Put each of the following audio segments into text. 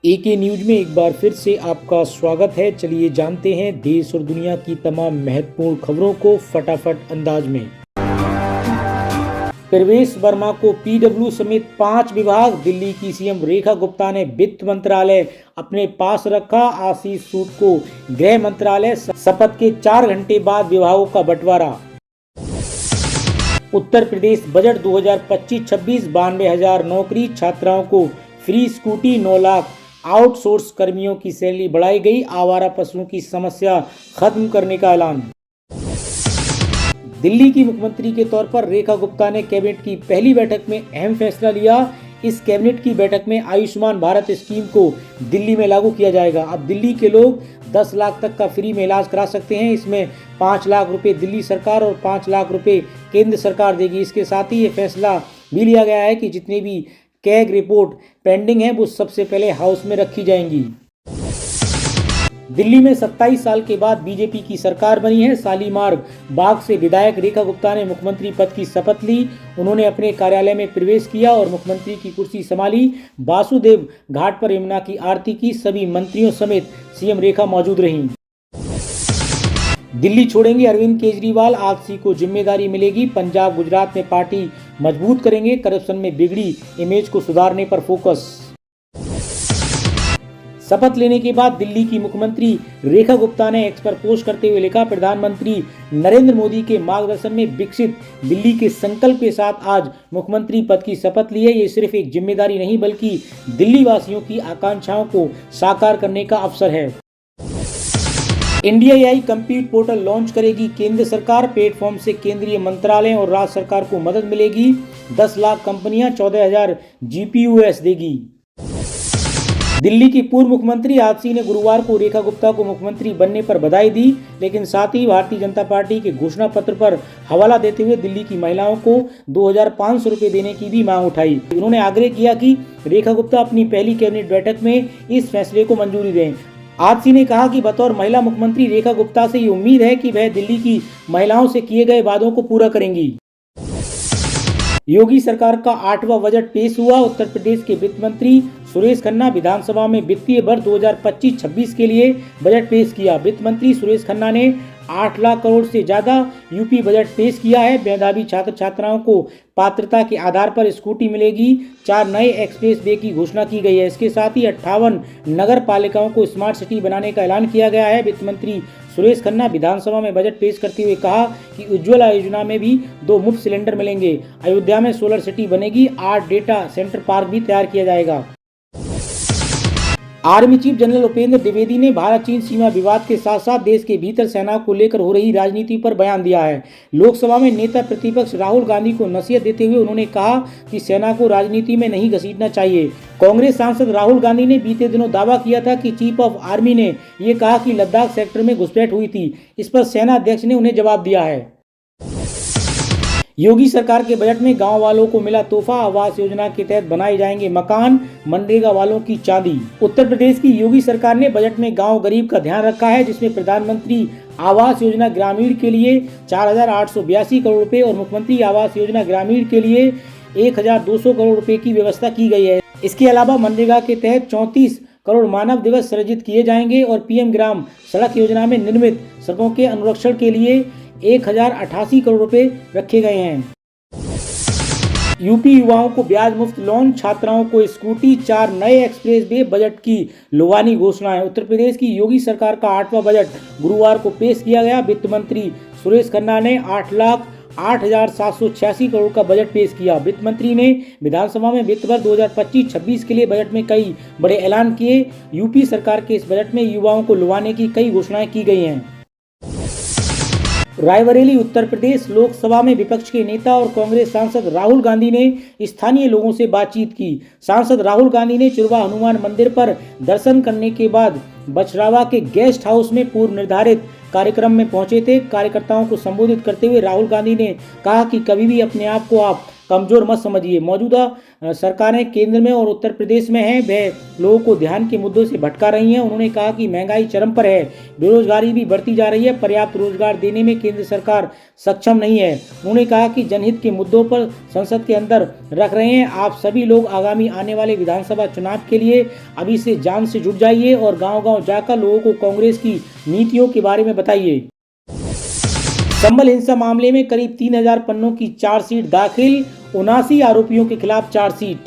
एके news में एक बार फिर से आपका स्वागत है। चलिए जानते हैं देश और दुनिया की तमाम महत्वपूर्ण खबरों को फटाफट अंदाज में। प्रवेश वर्मा को पीडब्ल्यू समेत 5 विभाग, दिल्ली की सीएम रेखा गुप्ता ने वित्त मंत्रालय अपने पास रखा। आशीष सूद को गृह मंत्रालय, शपथ के 4 घंटे बाद विभागों का बंटवारा। उत्तर प्रदेश बजट 2025-26 92,000 नौकरी, छात्राओं को फ्री स्कूटी, 9 लाख आउटसोर्स कर्मियों की सैलरी बढ़ाई गई। आवारा पशुओं की समस्या खत्म करने का ऐलान। दिल्ली की मुख्यमंत्री के तौर पर रेखा गुप्ता ने कैबिनेट की पहली बैठक में अहम फैसला लिया। इस कैबिनेट की बैठक में आयुष्मान भारत स्कीम को दिल्ली में लागू किया जाएगा। अब दिल्ली के लोग 10 लाख तक का फ्री में इलाज करा सकते हैं। इसमें 5 लाख रुपए दिल्ली सरकार और 5 लाख रुपए केंद्र सरकार देगी। इसके साथ ही ये फैसला भी लिया गया है कि जितने भी कैग रिपोर्ट पेंडिंग है वो सबसे पहले हाउस में रखी जाएंगी। दिल्ली में 27 साल के बाद बीजेपी की सरकार बनी है। शालीमार बाग से विधायक रेखा गुप्ता ने मुख्यमंत्री पद की शपथ ली। उन्होंने अपने कार्यालय में प्रवेश किया और मुख्यमंत्री की कुर्सी संभाली। वासुदेव घाट पर यमुना की आरती की। सभी मंत्रियों समेत सीएम रेखा मौजूद रहीं। दिल्ली छोड़ेंगे अरविंद केजरीवाल, आपसी को जिम्मेदारी मिलेगी। पंजाब गुजरात में पार्टी मजबूत करेंगे। करप्शन में बिगड़ी इमेज को सुधारने पर फोकस। शपथ लेने के बाद दिल्ली की मुख्यमंत्री रेखा गुप्ता ने एक्स पर पोस्ट करते हुए लिखा, प्रधानमंत्री नरेंद्र मोदी के मार्गदर्शन में विकसित दिल्ली के संकल्प के साथ आज मुख्यमंत्री पद की शपथ ली है। ये सिर्फ एक जिम्मेदारी नहीं बल्कि दिल्ली वासियों की आकांक्षाओं को साकार करने का अवसर है। India AI compute portal launch करेगी केंद्र सरकार। प्लेटफॉर्म से केंद्रीय मंत्रालय और राज्य सरकार को मदद मिलेगी। 10 लाख कंपनियां 14,000 जीपीयूएस देगी। दिल्ली की पूर्व मुख्यमंत्री आपसी ने गुरुवार को रेखा गुप्ता को मुख्यमंत्री बनने पर बधाई दी, लेकिन साथ ही भारतीय जनता पार्टी के घोषणा पत्र पर हवाला देते हुए दिल्ली की महिलाओं को 2,500 रुपए देने की भी मांग उठाई। उन्होंने आग्रह किया कि रेखा गुप्ता अपनी पहली कैबिनेट बैठक में इस फैसले को मंजूरी दें। आपसी ने कहा कि बतौर महिला मुख्यमंत्री रेखा गुप्ता से ये उम्मीद है कि वह दिल्ली की महिलाओं से किए गए वादों को पूरा करेंगी। योगी सरकार का 8वां बजट पेश हुआ। उत्तर प्रदेश के वित्त मंत्री सुरेश खन्ना विधानसभा में वित्तीय वर्ष 2025-26 के लिए बजट पेश किया। वित्त मंत्री सुरेश खन्ना ने 8 लाख करोड़ से ज्यादा यूपी बजट पेश किया है। मेधावी छात्र छात्राओं को पात्रता के आधार पर स्कूटी मिलेगी। 4 नए एक्सप्रेस वे की घोषणा की गई है। इसके साथ ही 58 नगर पालिकाओं को स्मार्ट सिटी बनाने का ऐलान किया गया है। वित्त मंत्री सुरेश खन्ना विधानसभा में बजट पेश करते हुए कहा कि उज्ज्वला योजना में भी 2 मुफ्त सिलेंडर मिलेंगे। अयोध्या में सोलर सिटी बनेगी। 8 डेटा सेंटर पार्क भी तैयार किया जाएगा। Army chief general Upendra Dwivedi ने भारत चीन सीमा विवाद के साथ साथ देश के भीतर सेना को लेकर हो रही राजनीति पर बयान दिया है। लोकसभा में नेता प्रतिपक्ष राहुल गांधी को नसीहत देते हुए उन्होंने कहा कि सेना को राजनीति में नहीं घसीटना चाहिए। कांग्रेस सांसद राहुल गांधी ने बीते दिनों दावा किया था कि चीफ ऑफ आर्मी ने ये कहा कि लद्दाख सेक्टर में घुसपैठ हुई थी। इस पर सेना अध्यक्ष ने उन्हें जवाब दिया है। योगी सरकार के बजट में गांव वालों को मिला तोहफा। आवास योजना के तहत बनाए जाएंगे मकान, मनरेगा वालों की चांदी। उत्तर प्रदेश की योगी सरकार ने बजट में गांव गरीब का ध्यान रखा है, जिसमें प्रधानमंत्री आवास योजना ग्रामीण के लिए 4,882 करोड़ रुपए और मुख्यमंत्री आवास योजना ग्रामीण के लिए 1,200 करोड़ रुपए की व्यवस्था की गई है। इसके अलावा मनरेगा के तहत 34 करोड़ मानव दिवस सृजित किए जाएंगे और पीएम ग्राम सड़क योजना में निर्मित सड़कों के अनुरक्षण के लिए 1,088 करोड़ रुपए रखे गए हैं। यूपी युवाओं को ब्याज मुफ्त लोन, छात्राओं को स्कूटी, 4 नए एक्सप्रेस वे, बजट की लुभानी घोषणा है। उत्तर प्रदेश की योगी सरकार का 8वां बजट गुरुवार को पेश किया गया। वित्त मंत्री सुरेश खन्ना ने 8,08,786 करोड़ का बजट पेश किया। वित्त मंत्री ने विधानसभा में वित्त वर्ष 2025-26 के लिए बजट में कई बड़े ऐलान किए। यूपी सरकार के इस बजट में युवाओं को लुभाने की कई घोषणाएं की गई हैं। रायबरेली उत्तर प्रदेश लोकसभा में विपक्ष के नेता और कांग्रेस सांसद राहुल गांधी ने स्थानीय लोगों से बातचीत की। सांसद राहुल गांधी ने चुरवा हनुमान मंदिर पर दर्शन करने के बाद बछरावा के गेस्ट हाउस में पूर्व निर्धारित कार्यक्रम में पहुंचे थे। कार्यकर्ताओं को संबोधित करते हुए राहुल गांधी ने कहा कि कभी भी अपने आप को आप कमजोर मत समझिए। मौजूदा सरकारें केंद्र में और उत्तर प्रदेश में हैं, वह लोगों को ध्यान के मुद्दों से भटका रही हैं। उन्होंने कहा कि महंगाई चरम पर है, बेरोजगारी भी बढ़ती जा रही है, पर्याप्त रोजगार देने में केंद्र सरकार सक्षम नहीं है। उन्होंने कहा कि जनहित के मुद्दों पर संसद के अंदर रख रहे हैं। आप सभी लोग आगामी आने वाले विधानसभा चुनाव के लिए अभी से जान से जुट जाइए और गांव-गांव जाकर लोगों को कांग्रेस की नीतियों के बारे में बताइए। संभल हिंसा मामले में करीब 3000 पन्नों की चार्जशीट दाखिल, 79 आरोपियों के खिलाफ चार्जशीट।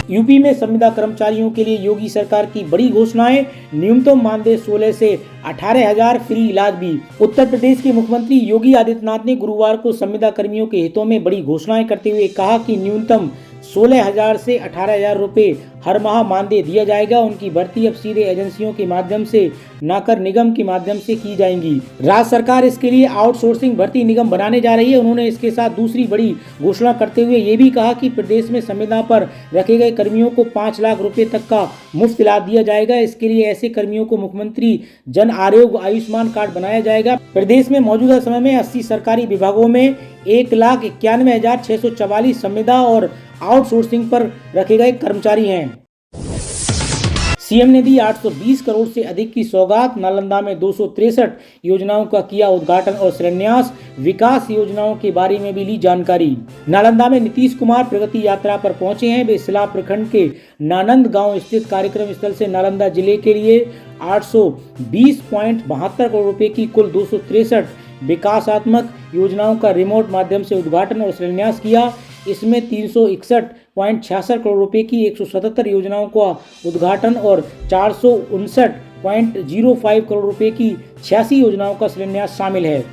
यूपी में संविदा कर्मचारियों के लिए योगी सरकार की बड़ी घोषणाएं, न्यूनतम मानदेय 16 से 18,000, फ्री इलाज भी। उत्तर प्रदेश के मुख्यमंत्री योगी आदित्यनाथ ने गुरुवार को संविदा कर्मियों के हितों में बड़ी घोषणाएं करते हुए कहा कि न्यूनतम 16,000 से 18,000 रुपए हर माह मानदेय दिया जाएगा। उनकी भर्ती अब सीधे एजेंसियों के माध्यम से न कर निगम के माध्यम से की जाएंगी। राज्य सरकार इसके लिए आउटसोर्सिंग भर्ती निगम बनाने जा रही है। उन्होंने इसके साथ दूसरी बड़ी घोषणा करते हुए ये भी कहा कि प्रदेश में संविदा पर रखे गए कर्मियों को 5 लाख रुपए तक का मुफ्त इलाज दिया जाएगा। इसके लिए ऐसे कर्मियों को मुख्यमंत्री जन आरोग्य आयुष्मान कार्ड बनाया जाएगा। प्रदेश में मौजूदा समय में 80 सरकारी विभागों में 1,91,644 संविदा और आउटसोर्सिंग पर रखे गए कर्मचारी हैं। सीएम ने दी 820 करोड़ से अधिक की सौगात, नालंदा में 263 योजनाओं का किया उद्घाटन और शिलान्यास, विकास योजनाओं के बारे में भी ली जानकारी। नालंदा में नीतीश कुमार प्रगति यात्रा पर पहुंचे हैं। वे सिला प्रखंड के नानंद गांव स्थित कार्यक्रम स्थल से नालंदा जिले के लिए 820.72 करोड़ रुपए की कुल 263 विकासात्मक योजनाओं का रिमोट माध्यम से उद्घाटन और शिलान्यास किया। इसमें 361.66 करोड़ रुपए की 177 योजनाओं का उद्घाटन और 459.05 करोड़ रुपए की 86 योजनाओं का शिलान्यास शामिल है।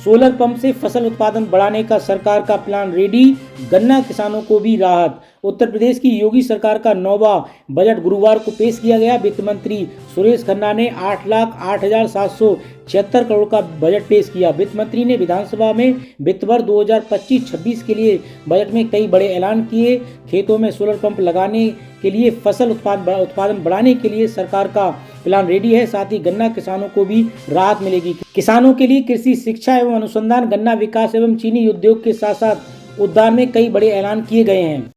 सोलर पंप से फसल उत्पादन बढ़ाने का सरकार का प्लान रेडी, गन्ना किसानों को भी राहत। उत्तर प्रदेश की योगी सरकार का 9वां बजट गुरुवार को पेश किया गया। वित्त मंत्री सुरेश खन्ना ने 8,08,776 करोड़ का बजट पेश किया। वित्त मंत्री ने विधानसभा में वित्त वर्ष 2025-26 के लिए बजट में कई बड़े ऐलान किए। खेतों में सोलर पंप लगाने के लिए फसल उत्पादन बढ़ाने के लिए सरकार का प्लान रेडी है। साथ ही गन्ना किसानों को भी राहत मिलेगी। किसानों के लिए कृषि शिक्षा एवं अनुसंधान, गन्ना विकास एवं चीनी उद्योग के साथ साथ उद्यान में कई बड़े ऐलान किए गए हैं।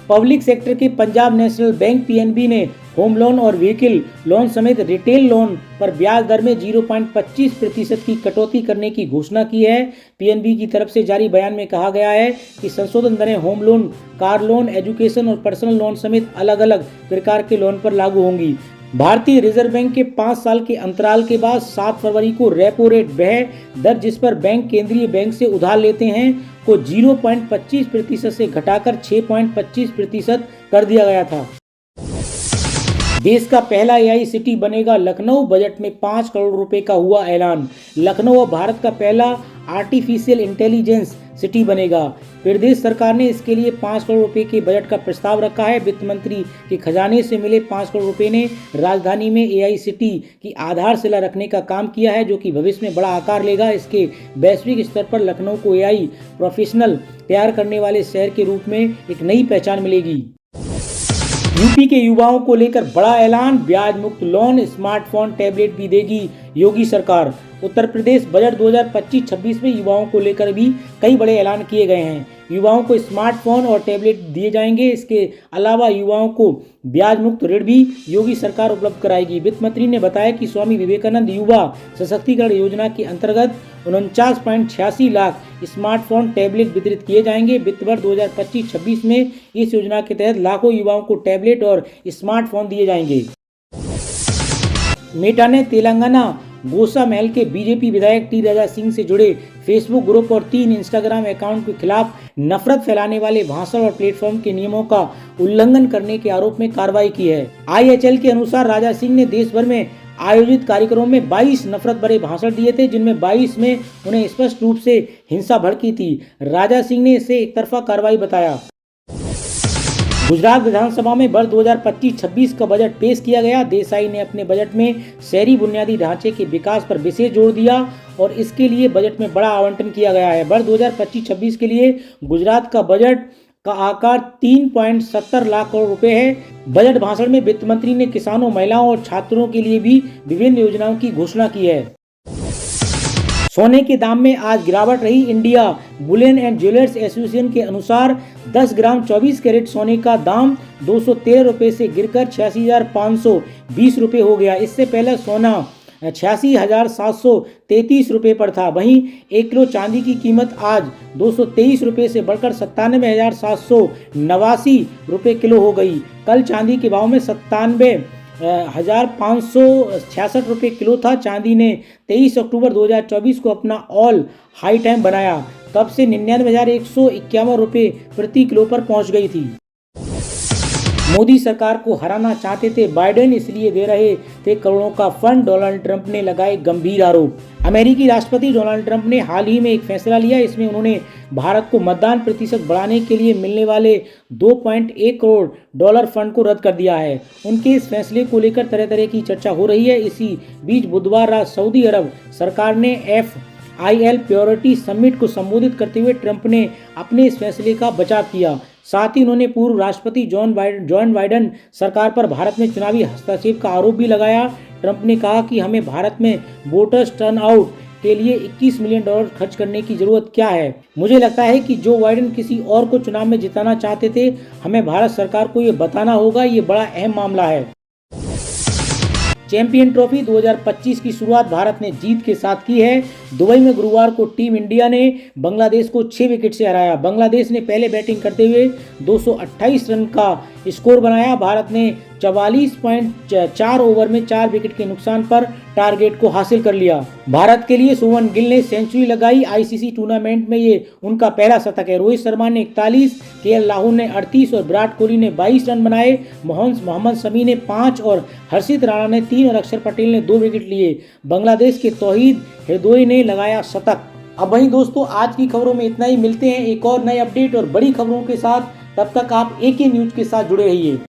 पब्लिक सेक्टर के पंजाब नेशनल बैंक पीएनबी ने होम लोन और व्हीकल लोन समेत रिटेल लोन पर ब्याज दर में 0.25% की कटौती करने की घोषणा की है। पीएनबी की तरफ से जारी बयान में कहा गया है कि संशोधन दरें home loan, car loan, education और पर्सनल लोन समेत अलग अलग प्रकार के लोन पर लागू होंगी। भारतीय रिजर्व बैंक के 5 साल के अंतराल के बाद 7 फरवरी को रेपो रेट वह दर जिस पर बैंक केंद्रीय बैंक से उधार लेते हैं को 0.25% से घटाकर 6.25% कर दिया गया था। देश का पहला एआई सिटी बनेगा लखनऊ, बजट में 5 करोड़ रुपए का हुआ ऐलान। लखनऊ अब भारत का पहला आर्टिफिशियल इंटेलिजेंस सिटी बनेगा। प्रदेश सरकार ने इसके लिए 5 करोड़ रुपए के बजट का प्रस्ताव रखा है। वित्त मंत्री के खजाने से मिले 5 करोड़ रुपए ने राजधानी में एआई सिटी की आधारशिला रखने का काम किया है, जो कि भविष्य में बड़ा आकार लेगा। इसके वैश्विक स्तर पर लखनऊ को एआई प्रोफेशनल तैयार करने वाले शहर के रूप में एक नई पहचान मिलेगी। यूपी के युवाओं को लेकर बड़ा ऐलान, ब्याज मुक्त लोन, स्मार्टफोन, टैबलेट भी देगी योगी सरकार। उत्तर प्रदेश बजट 2025-26 में युवाओं को लेकर भी कई बड़े ऐलान किए गए हैं। युवाओं को स्मार्टफोन और टैबलेट दिए जाएंगे। इसके अलावा युवाओं को ब्याज मुक्त ऋण भी योगी सरकार उपलब्ध कराएगी। वित्त मंत्री ने बताया कि स्वामी विवेकानंद युवा सशक्तिकरण योजना के अंतर्गत 49.86 लाख स्मार्टफोन टैबलेट वितरित किए जाएंगे। वित्त वर्ष 2025-26 में इस योजना के तहत लाखों युवाओं को टैबलेट और स्मार्टफोन दिए जाएंगे। मेटा ने तेलंगाना गोसा महल के बीजेपी विधायक टी राजा सिंह से जुड़े फेसबुक ग्रुप और 3 इंस्टाग्राम अकाउंट के खिलाफ नफरत फैलाने वाले भाषण और प्लेटफॉर्म के नियमों का उल्लंघन करने के आरोप में कार्रवाई की है। आईएचएल के अनुसार राजा सिंह ने देश भर में आयोजित कार्यक्रमों में 22 नफरत भरे भाषण दिए थे, जिनमें 22 में उन्हें स्पष्ट रूप से हिंसा भड़की थी। राजा सिंह ने इसे एक तरफा कार्रवाई बताया। गुजरात विधानसभा में वर्ष 2025-26 का बजट पेश किया गया। देसाई ने अपने बजट में शहरी बुनियादी ढांचे के विकास पर विशेष जोर दिया और इसके लिए बजट में बड़ा आवंटन किया गया है। वर्ष 2025-26 के लिए गुजरात का बजट का आकार 3.70 लाख करोड़ रुपए है। बजट भाषण में वित्त मंत्री ने किसानों, महिलाओं और छात्रों के लिए भी विभिन्न योजनाओं की घोषणा की है। सोने के दाम में आज गिरावट रही। India Boolean and jewellers association के अनुसार 10 ग्राम 24 कैरेट सोने का दाम 213 रुपये से गिरकर 86,520 रुपये हो गया। इससे पहले सोना 86,733 रुपये पर था। वहीं 1 किलो चांदी की कीमत आज 223 रुपये से बढ़कर 97,789 रुपये किलो हो गई। कल चांदी के भाव में 97,566 रुपये किलो था। चांदी ने 23 अक्टूबर 2024 को अपना ऑल हाई टाइम बनाया। तब से 99,151 रुपये प्रति किलो पर पहुंच गई थी। मोदी सरकार को हराना चाहते थे बाइडेन, इसलिए दे रहे थे करोड़ों का फंड, डोनाल्ड ट्रंप ने लगाए गंभीर आरोप। अमेरिकी राष्ट्रपति डोनाल्ड ट्रंप ने हाल ही में एक फैसला लिया। इसमें उन्होंने भारत को मतदान प्रतिशत बढ़ाने के लिए मिलने वाले 2.1 करोड़ डॉलर फंड को रद्द कर दिया है। उनके इस फैसले को लेकर तरह तरह की चर्चा हो रही है। इसी बीच बुधवार रात सऊदी अरब सरकार ने FIL प्योरिटी समिट को संबोधित करते हुए ट्रंप ने अपने इस फैसले का बचाव किया। साथ ही उन्होंने पूर्व राष्ट्रपति जॉन बाइडेन सरकार पर भारत में चुनावी हस्तक्षेप का आरोप भी लगाया। ट्रंप ने कहा कि हमें भारत में वोटर्स टर्नआउट के लिए $21 मिलियन खर्च करने की जरूरत क्या है। मुझे लगता है कि जो बाइडेन किसी और को चुनाव में जिताना चाहते थे, हमें भारत सरकार को ये बताना होगा। ये बड़ा अहम मामला है। चैंपियन ट्रॉफी 2025 की शुरुआत भारत ने जीत के साथ की है। दुबई में गुरुवार को टीम इंडिया ने बांग्लादेश को 6 विकेट से हराया। बांग्लादेश ने पहले बैटिंग करते हुए 228 रन का स्कोर बनाया। भारत ने 44.4 ओवर में 4 विकेट के नुकसान पर टारगेट को हासिल कर लिया। भारत के लिए शुभमन गिल ने सेंचुरी लगाई। ICC टूर्नामेंट में ये उनका पहला शतक है। रोहित शर्मा ने 41, KL राहुल ने 38 और विराट कोहली ने 22 रन बनाए। मोहम्मद शमी ने 5 और हर्षित राणा ने 3 और अक्षर पटेल ने 2 विकेट लिए। बांग्लादेश के तौहीद हृदोई ने लगाया शतक। अब वहीं दोस्तों, आज की खबरों में इतना ही। मिलते हैं एक और नए अपडेट और बड़ी खबरों के साथ। तब तक आप AK न्यूज के साथ जुड़े रहिए।